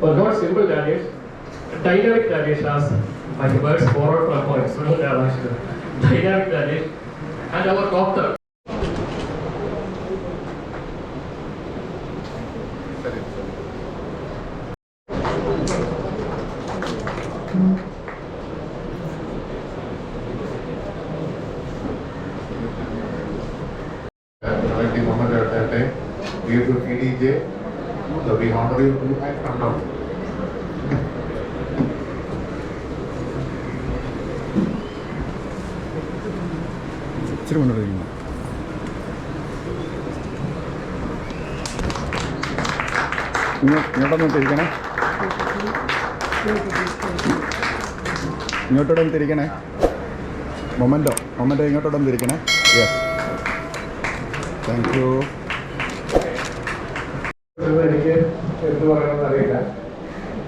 or not simple carriage, dynamic carriage as my words borrowed from points. Dynamic carriage and our doctor. The moment at that time, we have to PDJ, so we honor you to come down. ഇങ്ങോട്ടൊന്നും തിരിക്കണേ, ഇങ്ങോട്ടോടൊന്ന് തിരിക്കണേ. Memento ഇങ്ങോട്ടോടൊന്ന് തിരിക്കണേ. Yes, thank you. എനിക്ക് എന്ത് പറയണമെന്ന് അറിയില്ല,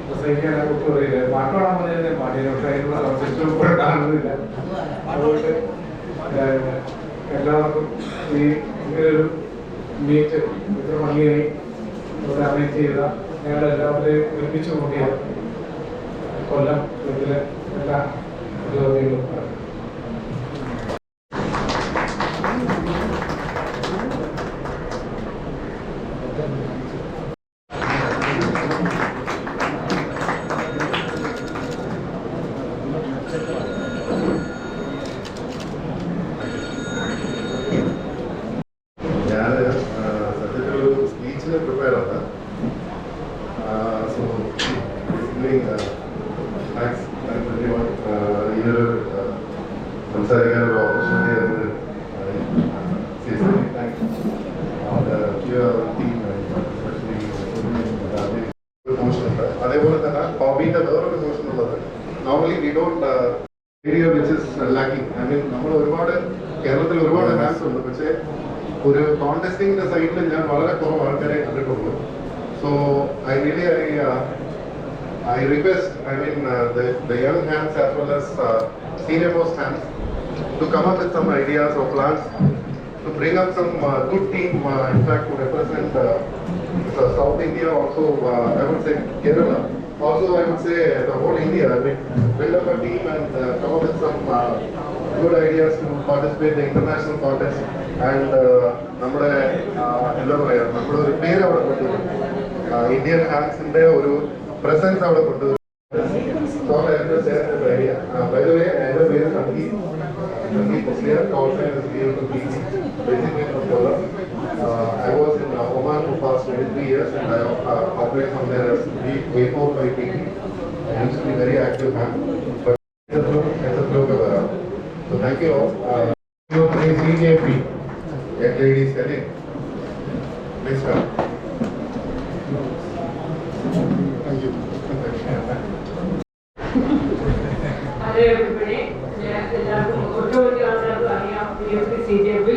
പ്രസംഗിക്കാൻ ഒട്ടും അറിയില്ല. പാട്ടോടാൻ പറഞ്ഞാൽ പാടിയില്ല, പക്ഷേ അതിനുള്ള അവശിഷ്ടം കാണുന്നില്ല. അതുകൊണ്ട് എല്ലാവർക്കും ഈ ഇങ്ങനൊരു മീറ്റ് ഇത്ര ഭംഗിയായി ഇവിടെ അറേഞ്ച് ചെയ്ത ഞങ്ങളെല്ലാവരെയും ഒരുമിച്ച് കൂട്ടിയ കൊല്ലം വീട്ടിലെ എല്ലാ ഉദ്യോഗങ്ങളും prepare on that. So basically, thanks everyone. Here, സംസാരിക്കാൻ ഒരു opportunity thanks your team especially ഉണ്ട്. അതേപോലെ തന്നെ ഹോബിന്റെ വേറൊരു പോർഷൻ ഉള്ളത്, normally we don't area which is lacking. I mean നമ്മൾ ഒരുപാട് കേരളത്തിൽ ഒരുപാട് ഡാൻസ് ഉണ്ട്, പക്ഷേ ഒരു കോൺടെസ്റ്റിംഗിന്റെ സൈഡിൽ ഞാൻ വളരെ കുറവ് ആൾക്കാരെ കണ്ടിട്ടുള്ളൂ. So I really I request, the young hands as well as senior most hands to come up with some ideas or plans to bring up some good team, in fact to represent South India, also I would say Kerala, also I would say the whole India. I mean, build up a team and come up with some good ideas to participate in the international contest and നമ്മുടെ എന്താ പറയുക, നമ്മുടെ ഒരു പേര് അവിടെ കൊണ്ടുവരും, Indian ഹാൻഡ്സിന്റെ ഒരു presence അവിടെ കൊണ്ടുവരും. So I will share the idea. By the way, I have a very Sangeet Musliya, also I was able to be basically from Kollam. I was in Oman for past 23 years and I operate from there as V450. I used to be very active man, but it's a flow around. So thank you all. You play CJP. Get ladies selling. Please come. Thank you. Hello everybody. CJP.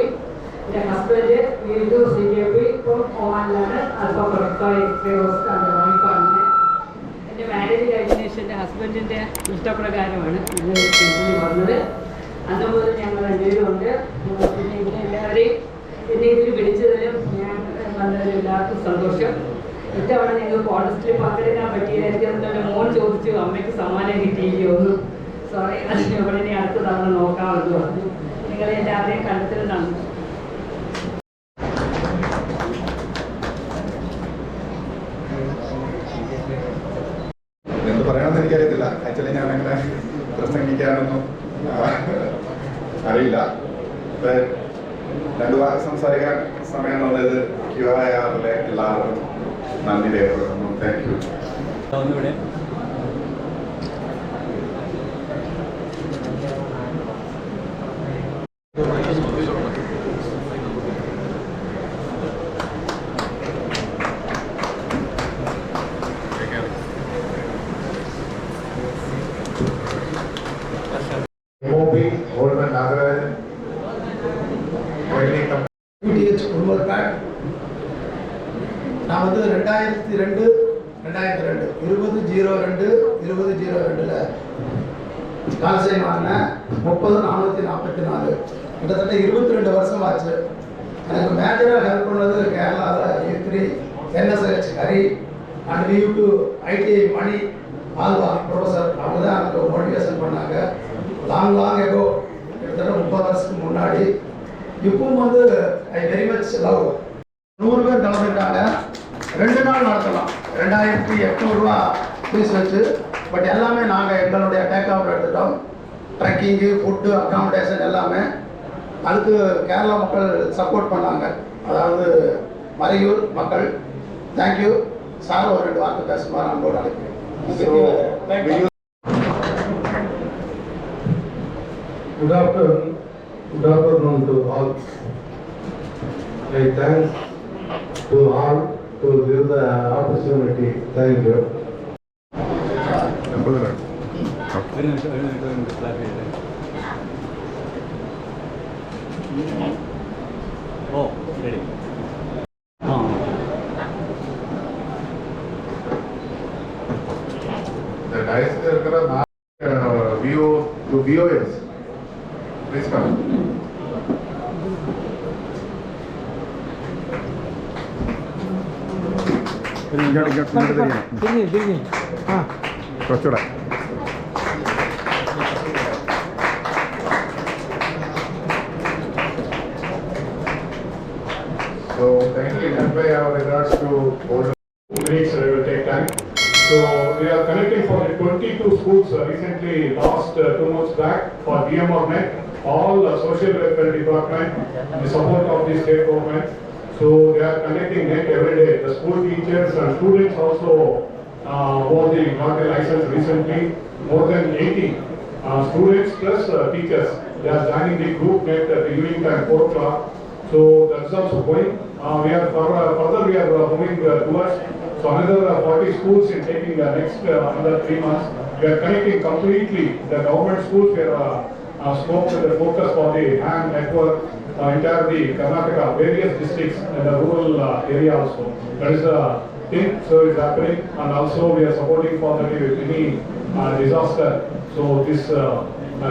The husband will do CJP for Oman Alpha Protocol എൻ്റെ marriage കഴിഞ്ഞതിന് ശേഷം എൻ്റെ ഹസ്ബൻഡിൻ്റെ ഇഷ്ടപ്രകാരമാണ് ഇത് വന്നത്. അന്ന് മുതൽ ഞങ്ങൾ രണ്ടുപേരും ഉണ്ട്. പിന്നെ ഇവിടെ എല്ലാവരെയും എന്നെ ഇതിൽ വിളിച്ചതിലും ഞാൻ വന്നതിൽ എല്ലാവർക്കും സന്തോഷം. ഇത്തവണ ഞങ്ങൾക്ക് കോൺടെസ്റ്റിൽ പങ്കെടുക്കാൻ പറ്റിയില്ലായിരിക്കും. എൻ്റെ മോൻ ചോദിച്ചു അമ്മയ്ക്ക് സമ്മാനം കിട്ടിയില്ലയോന്ന്. സോറി, അതിനവിടെ ഇനി അടുത്ത തവണ നോക്കാമെന്ന് പറഞ്ഞു. നിങ്ങളെ എല്ലാവരെയും കണ്ടെത്തുന്നതാണ്. എന്ത് പറയണമെന്ന് എനിക്കറിയത്തില്ല. ആക്ച്വലി ഞാൻ അങ്ങനെ പ്രസംഗിക്കാനൊന്നും അറിയില്ല. രണ്ടു വാക്ക് സംസാരിക്കാൻ സമയം എന്നുള്ളത് QIRലെ എല്ലാവർക്കും നന്ദി രേഖപ്പെടുത്തുന്നു. Thank you. ഒന്നുകൂടെ நான் வந்து 2002 கால்சைன் வாங்கினேன். 30,444 கிட்டத்தட்ட 22 வருஷம் ஆச்சு. எனக்கு மேஜராக ஹெல்ப் பண்ணது கேரளாவில் E3 NSH Hari and we used to ITI Mani Alva professor அவங்க தான் எனக்கு மோட்டிவேஷன் பண்ணாங்க. லாங் ago கிட்டத்தட்ட 30 வருஷத்துக்கு முன்னாடி. இப்பவும் வந்து ஐ வெரி மச் லவ். 100 பேர் கலந்துட்டாங்க. 2 நாள் நடத்தலாம். 2800 ரூபா ஃபீஸ் வச்சு. பட் எல்லாமே நாங்கள் எங்களுடைய டேக் ஓவர் எடுத்துட்டோம். ட்ரெக்கிங்கு, ஃபுட்டு, அக்காமடேஷன் எல்லாமே. அதுக்கு கேரளா மக்கள் சப்போர்ட் பண்ணாங்க. அதாவது மறையூர் மக்கள். தேங்க்யூ. சார் ஒரு 2 வார்த்தை பேசுமாறு அன்போடு அழைக்கிறேன். Good afternoon to all. I thank to all to give the opportunity. Thank you. Oh, ready. The dice view to VOS. Please come. കുറച്ചുകൂടെ So kindly convey our regards to all minutes will take time. So we are connecting for the 22 schools recently last 2 months back for DMR Net, all social welfare department, the support of the state government. So they are connecting net every day. The school teachers and students also got the license recently. More than 80 students plus teachers. They are joining the group net at the evening time 4 o'clock. So that's also going. Further we are moving towards so another 40 schools in taking the next another 3 months. We are connecting completely the government schools. We are scope with the focus for the hand network entire the Karnataka various districts and the rural area also. That is the thing. So it's happening, and also we are supporting for the any disaster. So this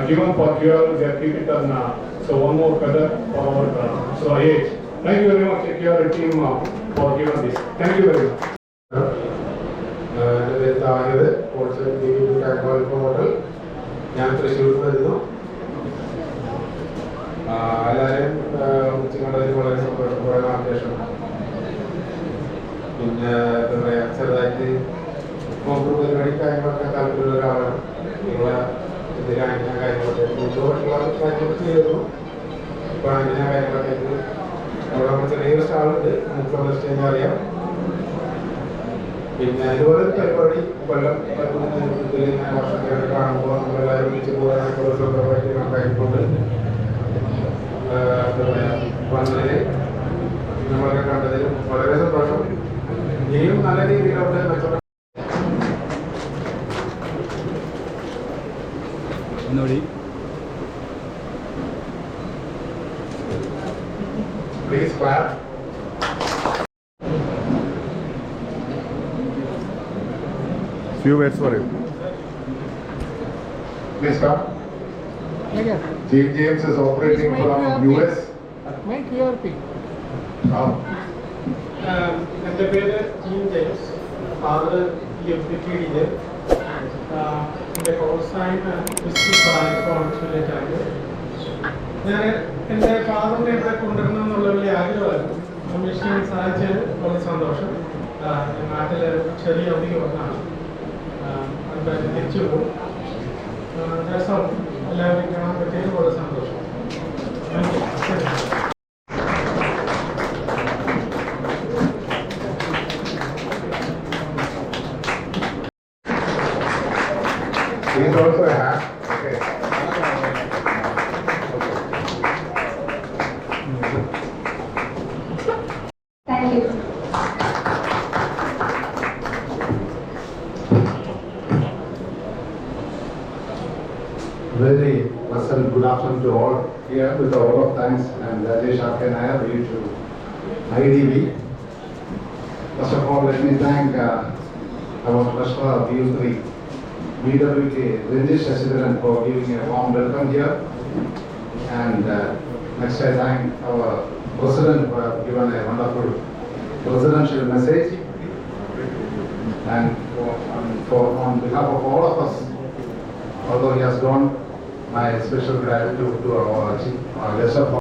given for QRL, we are keeping it on. So one more feather for our so IH. Thank you very much, QRL team, for giving this. Thank you very much. ഞാൻ തൃശ്ശൂർ വരുന്നു. എല്ലാവരെയും കണ്ടതിന് വളരെ സന്തോഷം. കുറേ നാളിന് ശേഷം പിന്നെ എന്താ പറയുക, ചെറുതായിട്ട് നോമ്പ് പരിപാടി കാര്യങ്ങളൊക്കെ താല്പര്യമുള്ള ഒരാളാണ്. നിങ്ങളെ എന്തിനാണ് കാര്യങ്ങളൊക്കെ കാര്യങ്ങളൊക്കെ ചെയ്തിരുന്നു. ഇപ്പോൾ അങ്ങനെ കാര്യങ്ങളൊക്കെ ആയിട്ട് അവിടെ നമ്മൾ ചെറിയൊരു സ്റ്റാളുണ്ട്. നമുക്ക് വെച്ച് കഴിഞ്ഞാൽ അറിയാം. പിന്നെ ഇതുപോലെ പരിപാടി കൊല്ലം വർഷങ്ങളൊക്കെ കാണുമ്പോൾ നമ്മളെല്ലാവരും ഒരുമിച്ച് പോകാനൊക്കെ ഒരു സന്തോഷമായിട്ട് കണക്കാക്കിക്കൊണ്ട് എന്താ പറയുക വന്നതിൽ നമ്മളൊക്കെ കണ്ടതിൽ വളരെ സന്തോഷം. ഇനിയും നല്ല രീതിയിലവിടെ മെച്ചപ്പെട്ട please clap. few words for you. Please come. James is operating from US. Make your pick. എൻ്റെ പേര് ജീൻ ജെയിംസ്. ഫാദർ ലിബിറ്റിയില് എൻ്റെ കോഴ്സായി കോൺസുലേറ്റാണ്. ഞാൻ എൻ്റെ ഫാദറിനെ ഇവിടെ കൊണ്ടുവരണം എന്നുള്ള വലിയ ആഗ്രഹമായിരുന്നു. മിഷനെ സഹായിച്ചത് വളരെ സന്തോഷം. നാട്ടിൽ ചെറിയ അവധിക്ക് വന്നാണ്. അത് തിരിച്ചു പോകും. രസം എല്ലാവരും കാണാൻ പറ്റിയത് വളരെ സന്തോഷം. He's also a hat. Okay. Thank you. Very pleasant good afternoon to all here. With a lot of thanks, and Rajesh and I are ready to IDB. First of all, let me thank our treasurer BU3, BWK Ranjish Shasidaran for giving a warm welcome here. And next I thank our president for given a wonderful presidential message. And on behalf of all of us, although he has gone, my special gratitude to our guest of